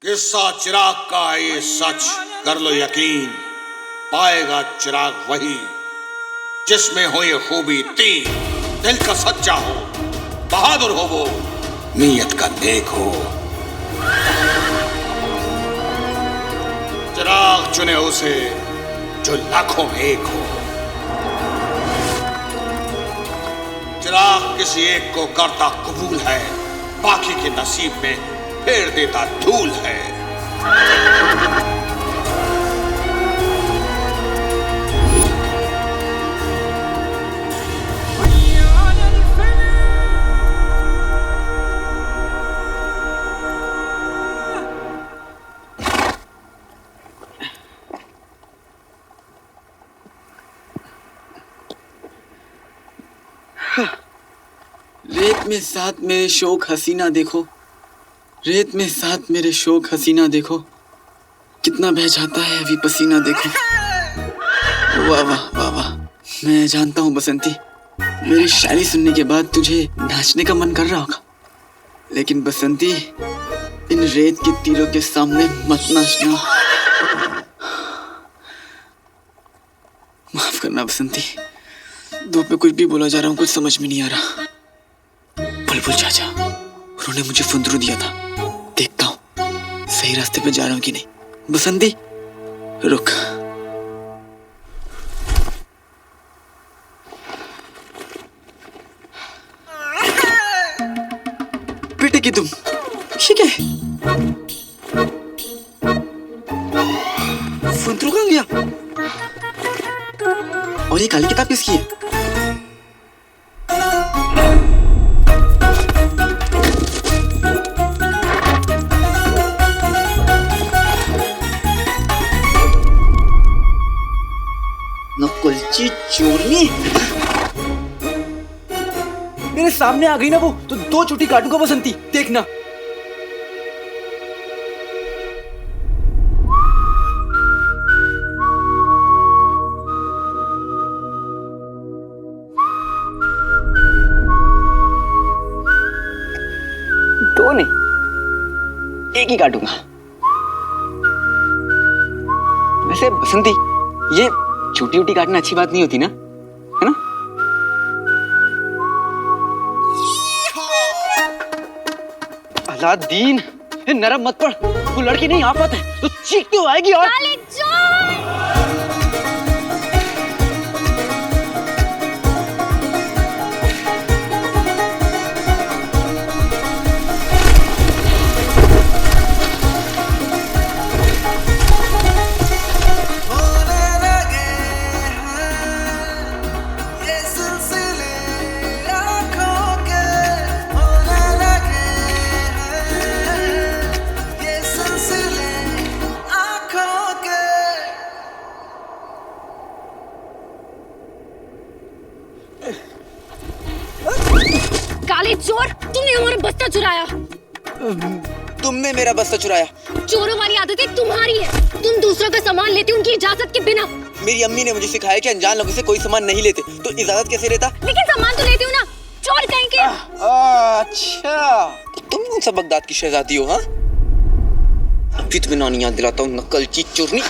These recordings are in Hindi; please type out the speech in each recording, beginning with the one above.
किस्सा चिराग का है ये सच, कर लो यकीन, पाएगा चिराग वही जिसमें हो ये खूबी तीन। दिल का सच्चा हो, बहादुर हो वो, नीयत का नेक हो। चिराग चुने उसे जो लाखों में एक हो। चिराग किसी एक को करता कबूल है, बाकी के नसीब में फेर देता धूल है। रेत में साथ मेरे शौक हसीना देखो, रेत में साथ मेरे शौक हसीना देखो, कितना बह जाता है अभी पसीना देखो। वाह वाह वाह वाह। मैं जानता हूँ बसंती, मेरी शायरी सुनने के बाद तुझे नाचने का मन कर रहा होगा, लेकिन बसंती इन रेत के तीरों के सामने मत नाचना। माफ करना बसंती, धूप में कुछ भी बोला जा रहा हूँ, कुछ समझ में नहीं आ रहा। बुलबुल चाचा, उन्होंने मुझे फुंदरू दिया था, देखता हूँ सही रास्ते पे जा रहा हूँ कि नहीं। बसंती रुक। बेटे की तुम ठीक है? फुंदरू कहाँ गया? और ये काली किताब किसकी है? नकुलची चोरनी मेरे सामने आ गई ना वो, तो दो चुटी काटूंगा बसंती, देखना। दो नहीं, एक ही काटूंगा। वैसे बसंती, ये छोटी छोटी काटना अच्छी बात नहीं होती ना, है ना? अलादीन, नरम मत पड़, वो लड़की नहीं आफत है, तो चीखती हुई आएगी और काले चोर, तुमने हमारा बस्ता चुराया। तुमने मेरा बस्ता चुराया। चोरों वाली आदतें तुम्हारी है, तुम दूसरों का सामान लेते उनकी इजाजत के बिना। मेरी अम्मी ने मुझे सिखाया कि अनजान लोगों से कोई सामान नहीं लेते, तो इजाजत कैसे लेता? लेकिन सामान तो लेते हो ना, चोर कहीं के। अच्छा, तुम कौन सा बगदाद की शहजादी हो? हाँ, अभी तुम्हें नानी याद दिलाता हूँ, नकलची चोरनी।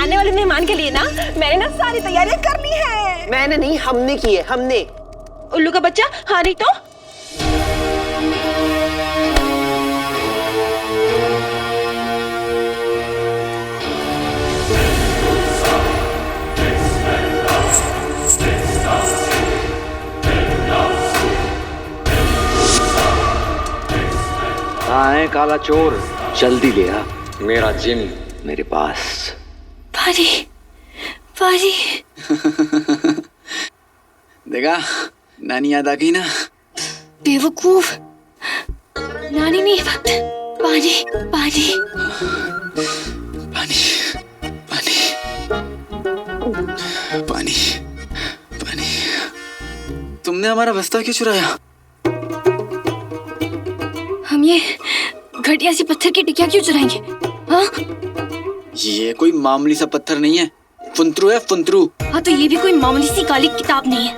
आने वाले मेहमान के लिए ना मैंने ना सारी तैयारियां कर ली है। मैंने नहीं, हमने की है, हमने। उल्लू का बच्चा, हाँ नहीं तो कहाँ है काला चोर? जल्दी ले आ, मेरा जिन मेरे पास। पानी पानी। देखा, नानी याद आ गई ना? बेवकूफ, नानी नहीं, पानी पानी पानी पानी पानी पानी। तुमने हमारा बस्ता क्यों चुराया? हम ये घटिया सी पत्थर की टिकिया क्यों चुराएंगे? हाँ ये कोई मामूली सा पत्थर नहीं है, फुंतरू है, फुंतरू। हाँ तो ये भी कोई मामूली सी काली किताब नहीं है।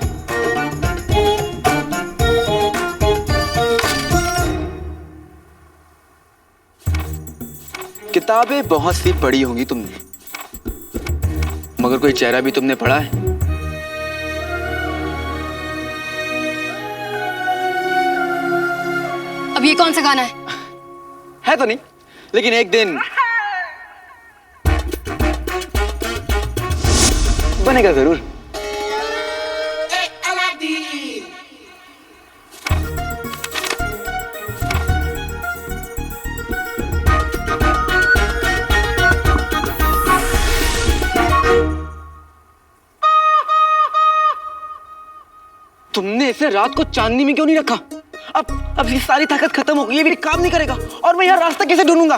किताबें बहुत सी पढ़ी होंगी तुमने, मगर कोई चेहरा भी तुमने पढ़ा है? अब ये कौन सा गाना है? है तो नहीं, लेकिन एक दिन बनेगा जरूर। तुमने इसे रात को चांदनी में क्यों नहीं रखा? अब ये सारी ताकत खत्म हो गई, ये भी काम नहीं करेगा और मैं यहाँ रास्ता कैसे ढूंढूंगा?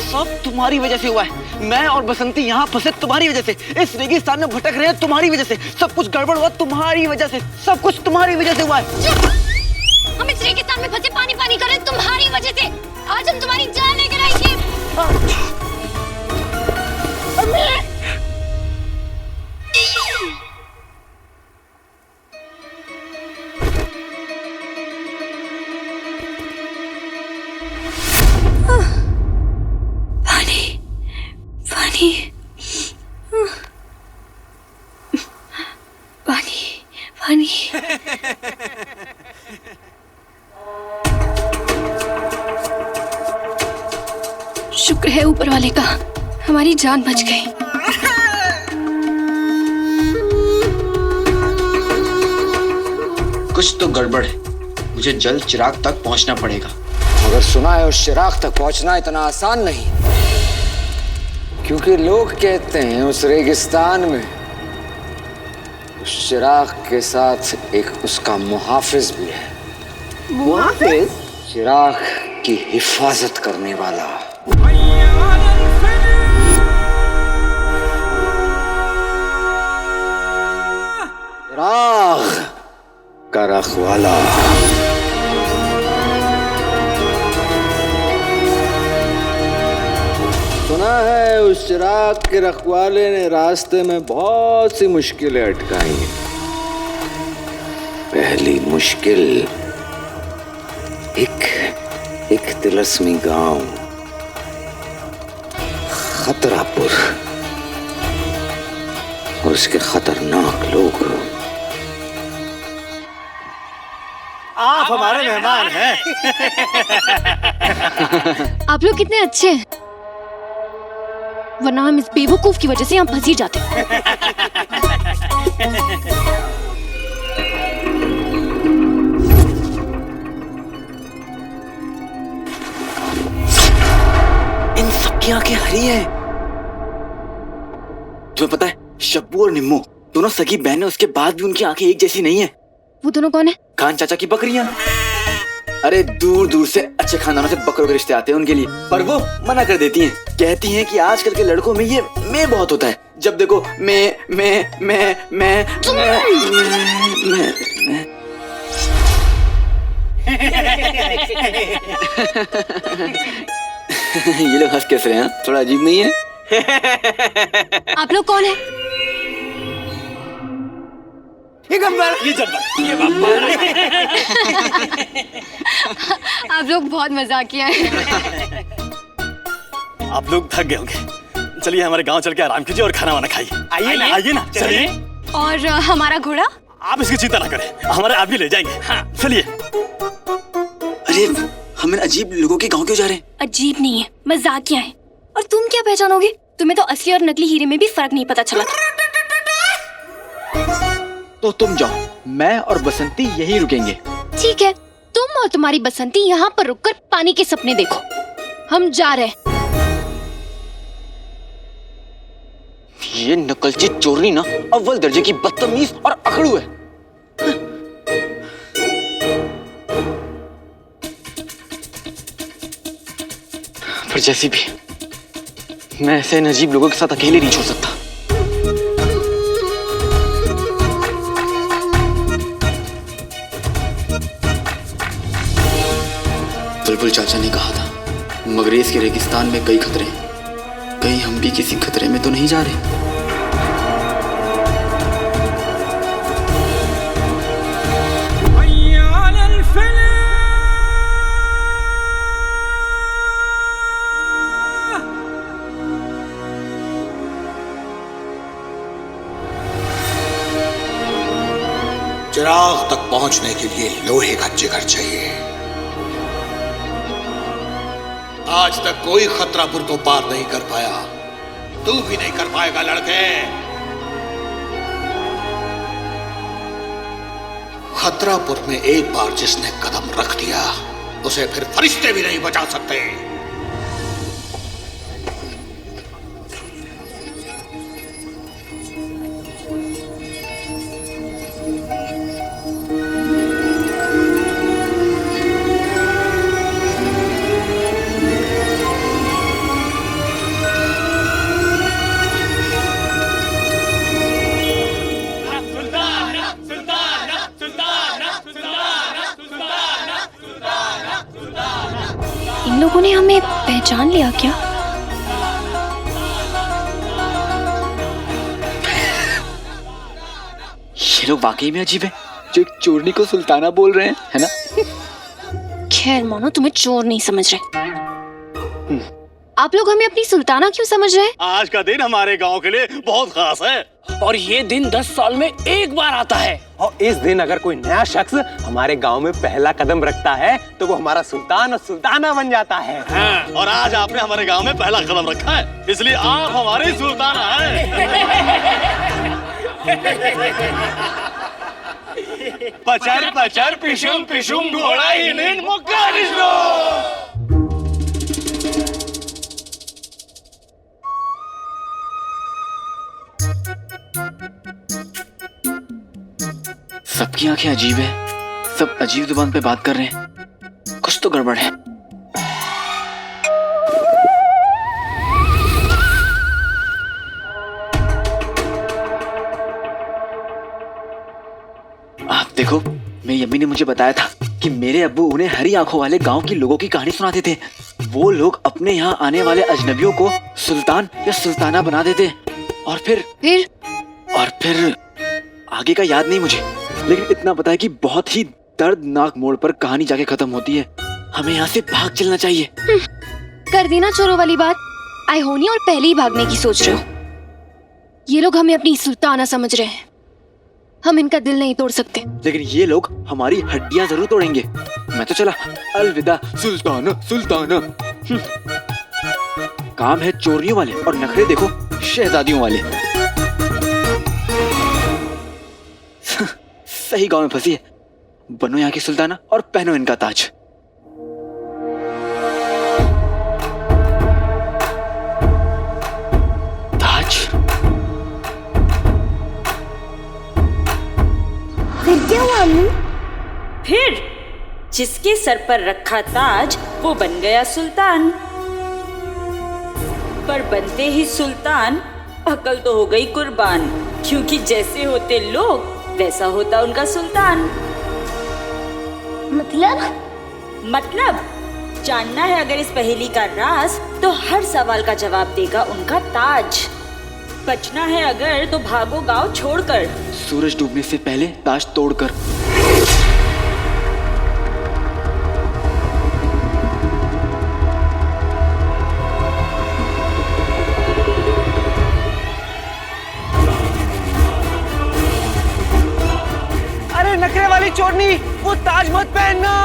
सब तुम्हारी वजह से हुआ है। मैं और बसंती यहाँ फंसे तुम्हारी वजह से, इस रेगिस्तान में भटक रहे हैं तुम्हारी वजह से, सब कुछ गड़बड़ हुआ तुम्हारी वजह से, सब कुछ तुम्हारी वजह से हुआ है। हम इस रेगिस्तान में फंसे पानी पानी कर रहे हैं तुम्हारी वजह से। आज हम तुम्हारी जान लेकर आएंगे। पानी पानी पानी पानी। शुक्र है ऊपर वाले का, हमारी जान बच गई। कुछ तो गड़बड़ है, मुझे जल्द चिराग तक पहुंचना पड़ेगा। मगर सुना है उस चिराग तक पहुंचना इतना आसान नहीं, क्योंकि लोग कहते हैं उस रेगिस्तान में उस चिराग के साथ एक उसका मुहाफिज भी है। मुहाफिज? चिराग की हिफाजत करने वाला। चिराग का रखवाला। सुना है उस चिराग के रखवाले ने रास्ते में बहुत सी मुश्किलें अटकाई हैं। पहली मुश्किल एक तिलस्मी गांव खतरापुर और उसके खतरनाक लोग। आप हमारे मेहमान हैं। आप लोग कितने अच्छे हैं, वरना हम इस बेवकूफ की वजह से यहाँ फंस ही जाते। इन सबकी आंखें हरी हैं। तुम्हें पता है, शब्बू और निम्मू दोनों सगी बहनें, उसके बाद भी उनकी आंखें एक जैसी नहीं है। वो दोनों कौन है? खान चाचा की बकरियां। अरे दूर दूर से अच्छे खानदानों से बकरों के रिश्ते आते हैं उनके लिए, पर वो मना कर देती हैं। कहती हैं कि आजकल के लड़कों में ये मैं बहुत होता है। जब देखो मैं ये लोग हंस कैसे रहे हैं? थोड़ा अजीब नहीं है? आप लोग कौन है? ये गब्बर, ये जब्बर, ये बब्बर। आप लोग बहुत मजाकिया हैं। आप लोग थक गए होंगे, चलिए हमारे गांव चल के आराम कीजिए और खाना वाना खाइए। आइए ना, चलिए। और हमारा घोड़ा? आप इसकी चिंता ना करें, हमारे आदमी ले जाएंगे। हाँ, चलिए। अरे हम इन अजीब लोगों के गांव क्यों जा रहे हैं? अजीब नहीं है, मजाकिया है। और तुम क्या पहचानोगे? तुम्हें तो असली और नकली हीरे में भी फर्क नहीं पता चला। तो तुम जाओ, मैं और बसंती यहीं रुकेंगे। ठीक है, तुम और तुम्हारी बसंती यहाँ पर रुककर पानी के सपने देखो। हम जा रहे हैं। ये नकलची चोरनी ना अव्वल दर्जे की बदतमीज और अकड़ू है। पर जैसी भी, मैं ऐसे अजीब लोगों के साथ अकेले नहीं छोड़ सकता। बुलबुल चाचा ने कहा था, मगरेज के रेगिस्तान में कई खतरे हैं। कहीं हम भी किसी खतरे में तो नहीं जा रहे? चिराग तक पहुंचने के लिए लोहे का जिगर चाहिए। आज तक कोई खतरापुर को पार नहीं कर पाया, तू भी नहीं कर पाएगा लड़के। खतरापुर में एक बार जिसने कदम रख दिया, उसे फिर फरिश्ते भी नहीं बचा सकते। इन लोगों ने हमें पहचान लिया क्या? ये लोग वाकई में अजीब है, जो एक चोरनी को सुल्ताना बोल रहे हैं, है ना? खैर मानो तुम्हें चोर नहीं समझ रहे। आप लोग हमें अपनी सुल्ताना क्यों समझ रहे हैं? आज का दिन हमारे गांव के लिए बहुत खास है। और ये दिन 10 साल में एक बार आता है। और इस दिन अगर कोई नया शख्स हमारे गांव में पहला कदम रखता है तो वो हमारा सुल्तान और सुल्ताना बन जाता है। हाँ, और आज आपने हमारे गांव में पहला कदम रखा है, इसलिए आप हमारे सुल्ताना हैं। पचर पचर पिशुम पिशुम घोड़ा हिलिन मुक्का निश्लो। सबकी आंखें अजीब है, सब अजीब जुबान पे बात कर रहे हैं। कुछ तो गड़बड़ है। आप देखो, मेरी अम्मी ने मुझे बताया था कि मेरे अब्बू उन्हें हरी आंखों वाले गांव के लोगों की कहानी सुनाते थे। वो लोग अपने यहाँ आने वाले अजनबियों को सुल्तान या सुल्ताना बना देते और फिर आगे का याद नहीं मुझे, लेकिन इतना पता है कि बहुत ही दर्दनाक मोड़ पर कहानी जाके खत्म होती है। हमें यहाँ से भाग चलना चाहिए। कर देना चोरों वाली बात। आई होनी और पहले ही भागने की सोच रहे हो। ये लोग हमें अपनी सुल्ताना समझ रहे हैं, हम इनका दिल नहीं तोड़ सकते। लेकिन ये लोग हमारी हड्डियां जरूर तोड़ेंगे। मैं तो चला, अलविदा सुल्ताना सुल्ताना। काम है चोरियों वाले और नखरे देखो शहजादियों वाले। सही गांव में फंसी है। बनो यहाँ की सुल्ताना और पहनो इनका ताज। ताज? फिर क्या हुआ अम्मी? फिर जिसके सर पर रखा ताज वो बन गया सुल्तान। पर बनते ही सुल्तान अकल तो हो गई कुर्बान, क्योंकि जैसे होते लोग वैसा होता उनका सुल्तान। मतलब जानना है अगर इस पहेली का राज, तो हर सवाल का जवाब देगा उनका ताज। बचना है अगर तो भागो गांव छोड़कर। सूरज डूबने से पहले ताश तोड़कर। अरे नखरे वाली चोरनी, वो ताज मत पहनना।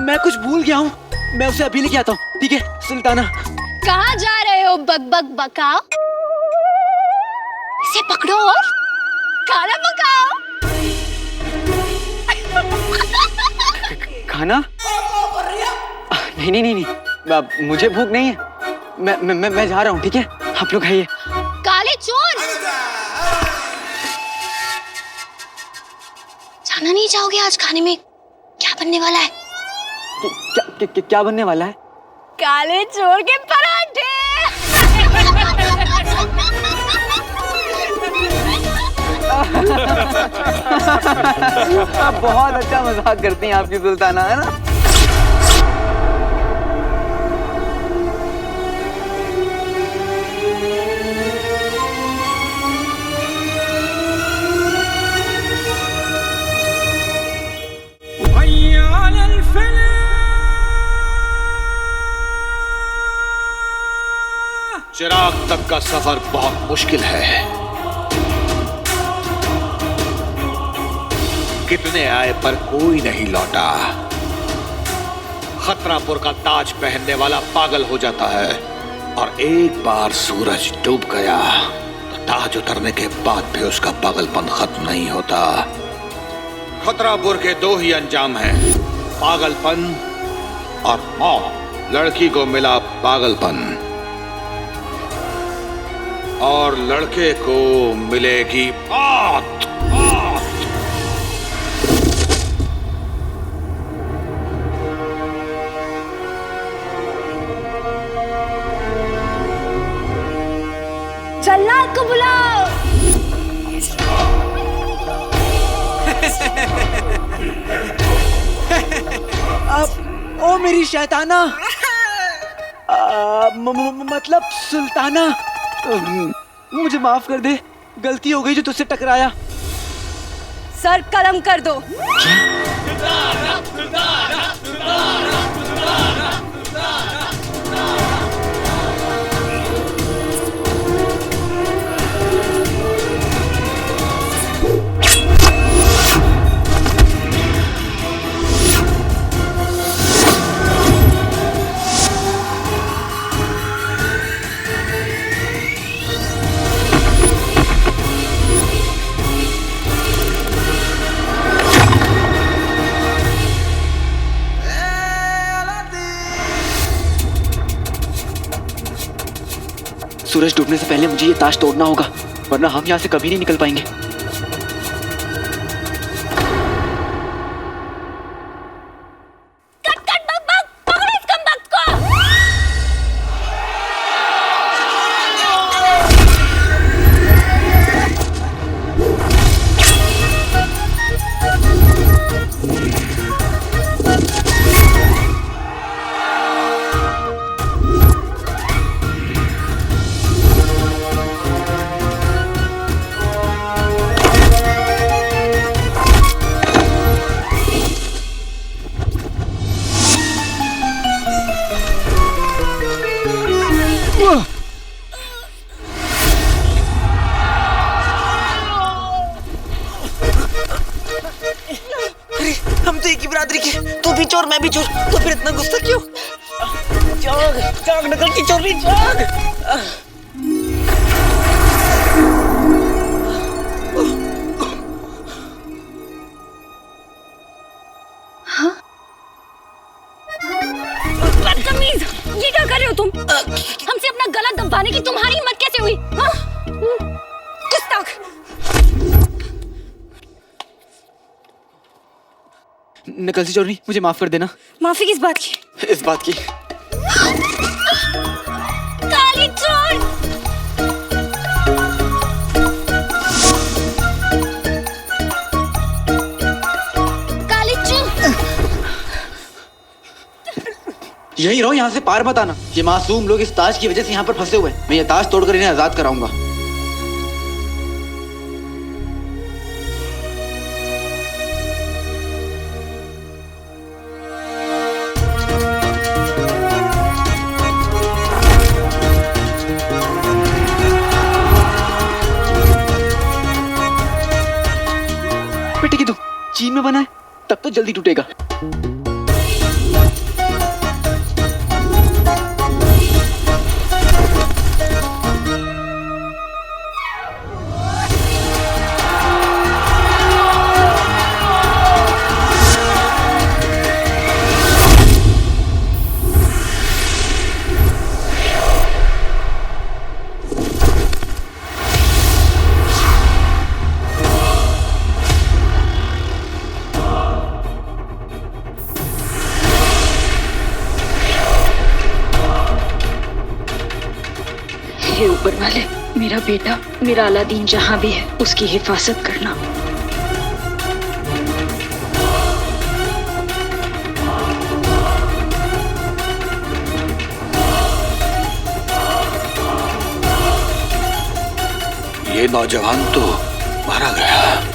मैं कुछ भूल गया हूँ। मैं उसे अभी लेके आता हूँ, ठीक है सुल्ताना? कहाँ जा रहे हो बक बकाओ? इसे पकड़ो और खाना पकाओ। खाना? नहीं नहीं नहीं नहीं, मुझे भूख नहीं है। मैं जा रहा हूँ, ठीक है? आप लोग खाइए। काले चोर, जाना नहीं चाहोगे आज खाने में? क्या बनने वाला है? क्या बनने वाला है? काले चोर के पराठे। आप बहुत अच्छा मजाक करती हैं आपकी सुल्ताना, है ना? चिराग तक का सफर बहुत मुश्किल है। कितने आए पर कोई नहीं लौटा। खतरापुर का ताज पहनने वाला पागल हो जाता है और एक बार सूरज डूब गया तो ताज उतरने के बाद भी उसका पागलपन खत्म नहीं होता। खतरापुर के दो ही अंजाम हैं, पागलपन और मौत। लड़की को मिला पागलपन और लड़के को मिलेगी मौत। जल्लाद को बुलाओ। अब ओ मेरी शैताना, मतलब सुल्ताना, मुझे माफ कर दे। गलती हो गई जो तुझसे टकराया। सर कलम कर दो। सूरज डूबने से पहले मुझे ये ताश तोड़ना होगा, वरना हम यहाँ से कभी नहीं निकल पाएंगे। तो एक ही बिरादरी के, तू भी चोर मैं भी चोर, तो फिर इतना गुस्सा क्यों? जाग जाग नकल की चोरी जाग। बदतमीज, ये क्या कर रहे हो तुम? हमसे अपना गला दबाने की तुम्हारी हिम्मत कैसे हुई? हाँ? गुस्ताख। नकल सी चोरनी, मुझे माफ कर देना। माफी किस बात की? इस बात की। काली चोर! काली चोर! यही रहो, यहाँ से पार मत आना। ये मासूम लोग इस ताज की वजह से यहाँ पर फंसे हुए हैं। मैं ये ताज तोड़कर इन्हें आजाद कराऊंगा। बेटे की तू चीन में बना है, तब तो जल्दी टूटेगा। हे ऊपर वाले, मेरा बेटा, मेरा अलादीन जहाँ भी है उसकी हिफाजत करना। ये नौजवान तो मारा गया।